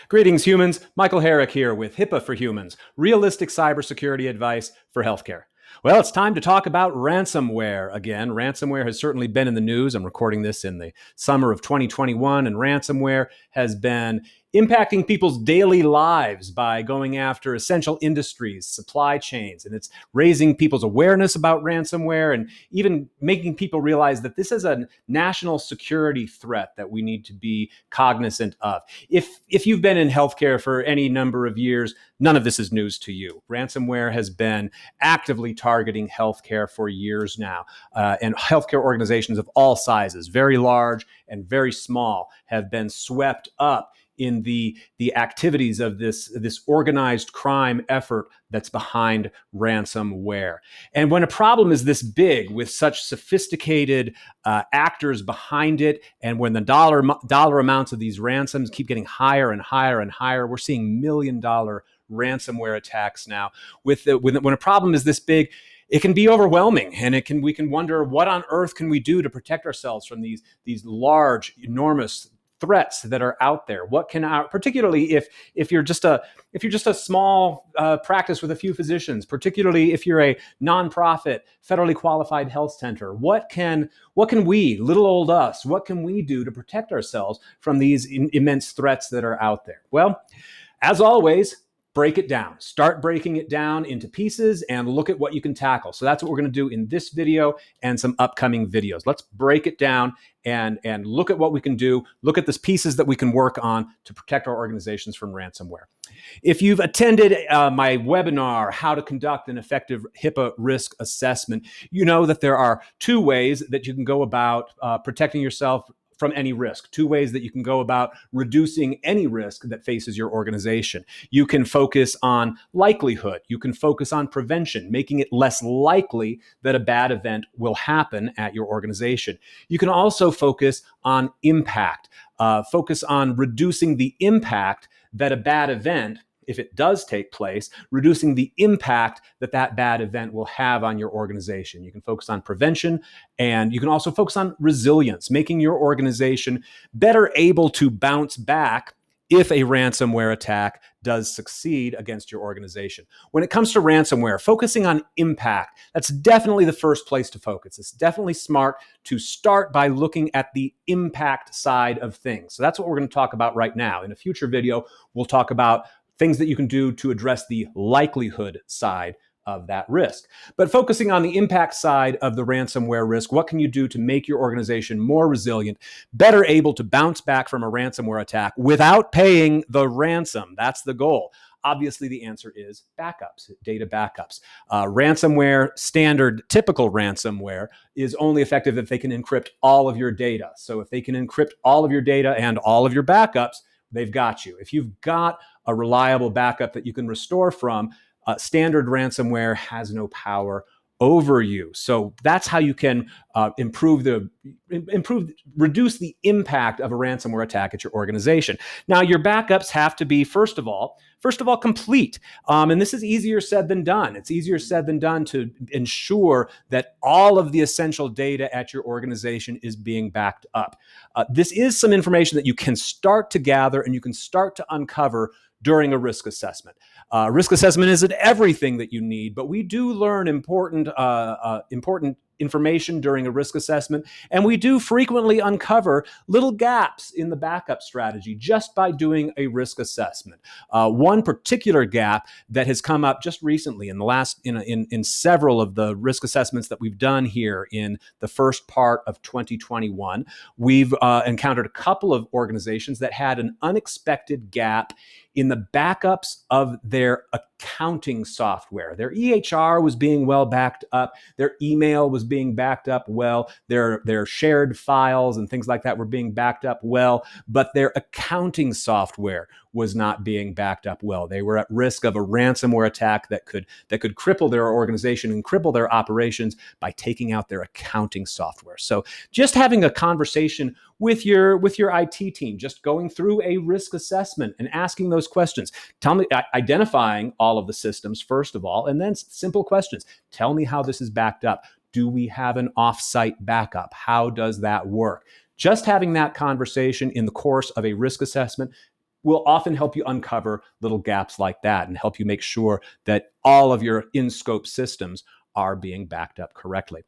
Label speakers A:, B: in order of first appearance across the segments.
A: Greetings, humans. Michael Herrick here with HIPAA for Humans, realistic cybersecurity advice for healthcare. Well, it's time to talk about ransomware again. Ransomware has certainly been in the news. I'm recording this in the summer of 2021, and ransomware has been impacting people's daily lives by going after essential industries, supply chains, and it's raising people's awareness about ransomware and even making people realize that this is a national security threat that we need to be cognizant of. If you've been in healthcare for any number of years, none of this is news to you. Ransomware has been actively targeting healthcare for years now, and healthcare organizations of all sizes, very large and very small, have been swept up in the activities of this organized crime effort that's behind ransomware. And when a problem is this big with such sophisticated actors behind it, and when the dollar amounts of these ransoms keep getting higher and higher and higher, we're seeing $1 million ransomware attacks now. When a problem is this big, it can be overwhelming, and we can wonder, what on earth can we do to protect ourselves from these large, enormous threats that are out there? What can particularly if you're just a small practice with a few physicians, particularly if you're a nonprofit, federally qualified health center, what can we, little old us, what can we do to protect ourselves from these immense threats that are out there? Well, as always, break it down. Start breaking it down into pieces and look at what you can tackle. So that's what we're going to do in this video and some upcoming videos. Let's break it down and look at what we can do. Look at the pieces that we can work on to protect our organizations from ransomware. If you've attended my webinar, How to Conduct an Effective HIPAA Risk Assessment, you know that there are two ways that you can go about protecting yourself from any risk, two ways that you can go about reducing any risk that faces your organization. You can focus on likelihood. You can focus on prevention, making it less likely that a bad event will happen at your organization. You can also focus on impact, focus on reducing the impact that a bad event, if it does take place, reducing the impact that bad event will have on your organization. You can focus on prevention, and you can also focus on resilience, making your organization better able to bounce back if a ransomware attack does succeed against your organization. When it comes to ransomware, focusing on impact, that's definitely the first place to focus. It's definitely smart to start by looking at the impact side of things. So that's what we're going to talk about right now. In a future video, we'll talk about things that you can do to address the likelihood side of that risk. But focusing on the impact side of the ransomware risk, what can you do to make your organization more resilient, better able to bounce back from a ransomware attack without paying the ransom? That's the goal. Obviously, the answer is backups, data backups. Ransomware, standard, typical ransomware, is only effective if they can encrypt all of your data. So if they can encrypt all of your data and all of your backups, they've got you. If you've got a reliable backup that you can restore from, standard ransomware has no power over you. So that's how you can reduce the impact of a ransomware attack at your organization. Now, your backups have to be, first of all, complete. And this is easier said than done. It's easier said than done to ensure that all of the essential data at your organization is being backed up. This is some information that you can start to gather and you can start to uncover during a risk assessment. Risk assessment isn't everything that you need, but we do learn important information during a risk assessment, and we do frequently uncover little gaps in the backup strategy just by doing a risk assessment. One particular gap that has come up just recently in the last in several of the risk assessments that we've done here in the first part of 2021, we've encountered a couple of organizations that had an unexpected gap in the backups of their accounting software. Their EHR was being well backed up. Their email was being backed up well. Their shared files and things like that were being backed up well, but their accounting software was not being backed up well. They were at risk of a ransomware attack that could cripple their organization and cripple their operations by taking out their accounting software. So just having a conversation with your IT team, just going through a risk assessment and asking those questions. Tell me, identifying all of the systems first of all, and then simple questions. Tell me how this is backed up. Do we have an off-site backup? How does that work? Just having that conversation in the course of a risk assessment will often help you uncover little gaps like that and help you make sure that all of your in-scope systems are being backed up correctly.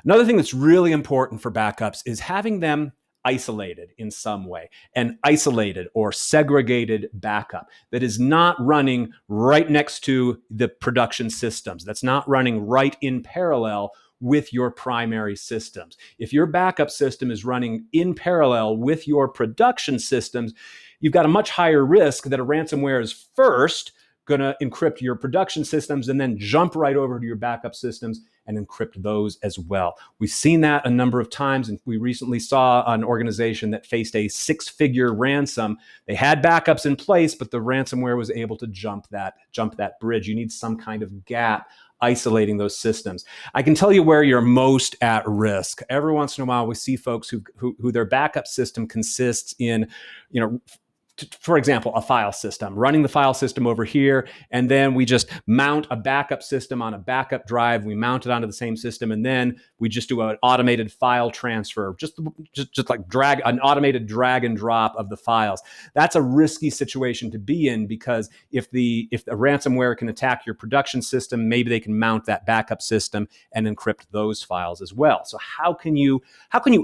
A: Another thing that's really important for backups is having them isolated in some way, an isolated or segregated backup that is not running right next to the production systems, that's not running right in parallel with your primary systems. If your backup system is running in parallel with your production systems, you've got a much higher risk that a ransomware is first going to encrypt your production systems and then jump right over to your backup systems and encrypt those as well. We've seen that a number of times, and we recently saw an organization that faced a 6-figure ransom. They had backups in place, but the ransomware was able to jump that bridge. You need some kind of gap isolating those systems. I can tell you where you're most at risk. Every once in a while, we see folks who their backup system consists in, for example, a file system, running the file system over here, and then we just mount a backup system on a backup drive. We mount it onto the same system, and then we just do an automated file transfer, just like an automated drag and drop of the files. That's a risky situation to be in, because if the ransomware can attack your production system, maybe they can mount that backup system and encrypt those files as well. So how can you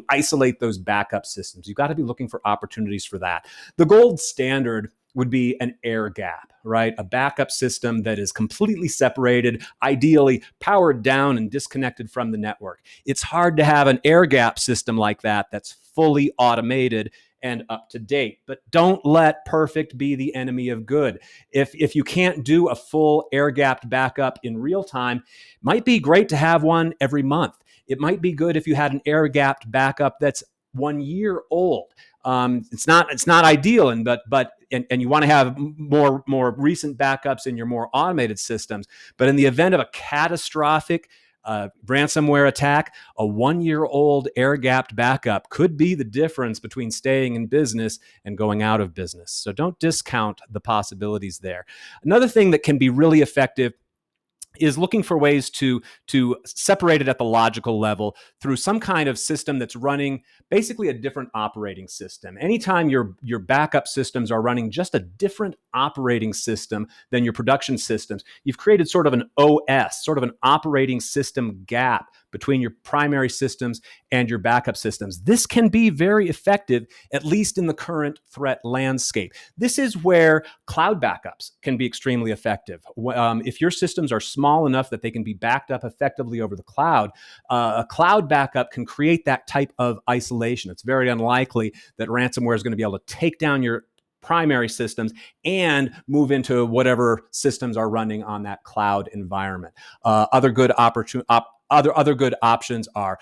A: isolate those backup systems? You've got to be looking for opportunities for that. The gold standard would be an air gap, right? A backup system that is completely separated, ideally powered down and disconnected from the network. It's hard to have an air gap system like that that's fully automated and up to date. But don't let perfect be the enemy of good. If you can't do a full air-gapped backup in real time, it might be great to have one every month. It might be good if you had an air-gapped backup that's 1 year old. It's not ideal, but you want to have more recent backups in your more automated systems. But in the event of a catastrophic ransomware attack, a 1 year old air-gapped backup could be the difference between staying in business and going out of business. So don't discount the possibilities there. Another thing that can be really effective is looking for ways to separate it at the logical level through some kind of system that's running basically a different operating system. Anytime your backup systems are running just a different operating system than your production systems, you've created sort of an OS, sort of an operating system gap between your primary systems and your backup systems. This can be very effective, at least in the current threat landscape. This is where cloud backups can be extremely effective. If your systems are small enough that they can be backed up effectively over the cloud, a cloud backup can create that type of isolation. It's very unlikely that ransomware is going to be able to take down your primary systems and move into whatever systems are running on that cloud environment. Other good options are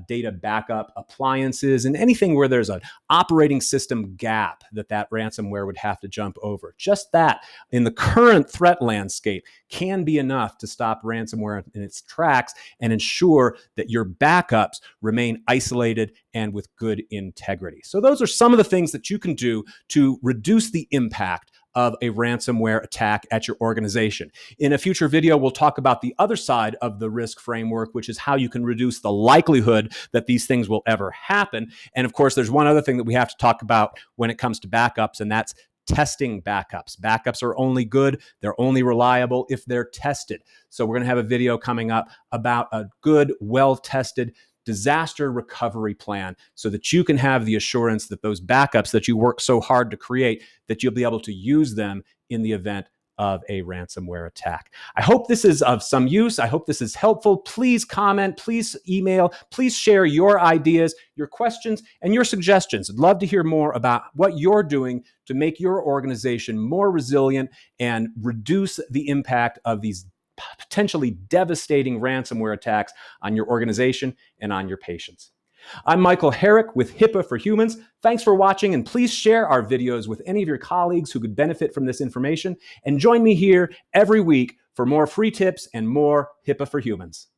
A: data backup appliances and anything where there's an operating system gap that ransomware would have to jump over. Just that, in the current threat landscape, can be enough to stop ransomware in its tracks and ensure that your backups remain isolated and with good integrity. So those are some of the things that you can do to reduce the impact of a ransomware attack at your organization. In a future video, we'll talk about the other side of the risk framework, which is how you can reduce the likelihood that these things will ever happen. And of course, there's one other thing that we have to talk about when it comes to backups, and that's testing backups. Backups are only good, they're only reliable if they're tested. So we're going to have a video coming up about a good, well-tested disaster recovery plan so that you can have the assurance that those backups that you work so hard to create, that you'll be able to use them in the event of a ransomware attack. I hope this is of some use. I hope this is helpful. Please comment, please email, please share your ideas, your questions, and your suggestions. I'd love to hear more about what you're doing to make your organization more resilient and reduce the impact of these potentially devastating ransomware attacks on your organization and on your patients. I'm Michael Herrick with HIPAA for Humans. Thanks for watching, and please share our videos with any of your colleagues who could benefit from this information. And join me here every week for more free tips and more HIPAA for Humans.